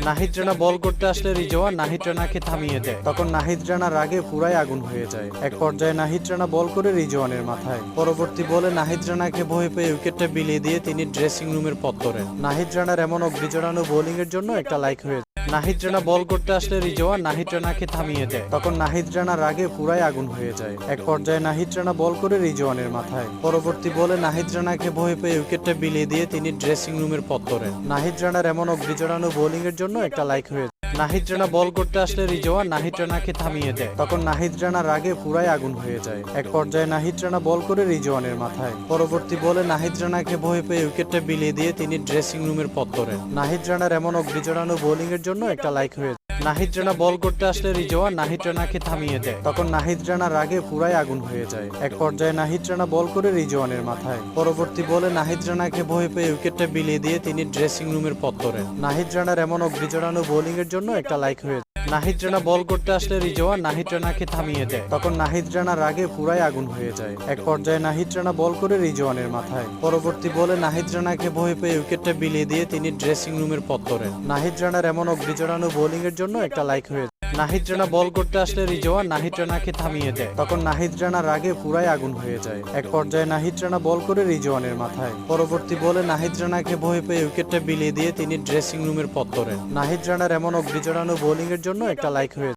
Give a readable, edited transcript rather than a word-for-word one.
নাহিদ রানা বল করতে আসলে রিজওয়ান নাহিদ রানাকে থামিয়ে দেয়। তখন নাহিদ রানা রাগে পুরাই আগুন হয়ে যায়। এক পর্যায়ে নাহিদ রানা বল করে রিজওয়ানের মাথায়। পরবর্তী বলে নাহিদ রানাকে ভয় পেয়ে উইকেটটা বিলিয়ে দিয়ে তিনি ড্রেসিং রুমের পথ ধরেন। নাহিদ রানার এমন অগ্নিজড়ানো বোলিং এর জন্য একটা লাইক হয়ে যায়। নাহিদ রানা বল করতে আসলে রিজওয়ান নাহিদ রানাকে থামিয়ে দেয়। তখন নাহিদ রানা রাগে পুরাই আগুন হয়ে যায়। এক পর্যায়ে নাহিদ রানা বল করে রিজওয়ানের মাথায়। পরবর্তী বলে নাহিদ রানাকে ভয় পেয়ে উইকেটটা বিলিয়ে দিয়ে তিনি ড্রেসিং রুমের পথ ধরেন। নাহিদ রানার এমন অগ্নিজড়ানো বোলিং এর জন্য একটা লাইক হয়ে যায়। নাহিদ রানা বল করতে আসলে রিজওয়ান নাহিদ রানাকে থামিয়ে দেয়। তখন নাহিদ রানা রাগে পুরাই আগুন হয়ে যায়। এক পর্যায়ে নাহিদ রানা বল করে রিজওয়ানের মাথায়। পরবর্তী বলে নাহিদ রানাকে ভয় পেয়ে উইকেটটা বিলিয়ে দিয়ে তিনি ড্রেসিং রুমের পথ ধরেন। নাহিদ রানার এমন অগ্নিজড়ানো বোলিং এর জন্য একটা লাইক হয়ে যায়। নাহিদ রানা বল করতে আসলে রিজওয়ান নাহিদ রানাকে থামিয়ে দেয়। তখন নাহিদ রানা রাগে পুরাই আগুন হয়ে যায়। এক পর্যায়ে নাহিদ রানা বল করে রিজওয়ানের মাথায়। পরবর্তী বলে নাহিদ রানাকে ভয় পেয়ে উইকেটটা বিলিয়ে দিয়ে তিনি ড্রেসিং রুমের পথ ধরেন। নাহিদ রানার এমন অগ্নিজড়ানো বোলিং এর জন্য একটা লাইক হয়ে যায়। নাহিদ রানা বল করতে আসলে রিজওয়ান নাহিদ রানাকে থামিয়ে দেয়। তখন নাহিদ রানা রাগে পুরাই আগুন হয়ে যায়। এক পর্যায়ে নাহিদ রানা বল করে রিজওয়ানের মাথায়। পরবর্তী বলে নাহিদ রানাকে ভয় পেয়ে উইকেটটা বিলিয়ে দিয়ে তিনি ড্রেসিং রুমের পথ ধরেন। নাহিদ রানার এমন অগ্নিজড়ানো বোলিং এর জন্য একটা লাইক হয়ে যায়। নাহিদ রানা বল করতে আসলে রিজওয়ান নাহিদ রানাকে থামিয়ে দেয়। তখন নাহিদ রানা রাগে পুরাই আগুন হয়ে যায়। এক পর্যায়ে নাহিদ রানা বল করে রিজওয়ানের মাথায়। পরবর্তী বলে নাহিদ রানাকে ভয় পেয়ে উইকেটটা বিলিয়ে দিয়ে তিনি ড্রেসিং রুমের পথ ধরেন। নাহিদ রানার এমন অগ্নিজড়ানো বোলিং এর জন্য একটা লাইক হয়ে যায়।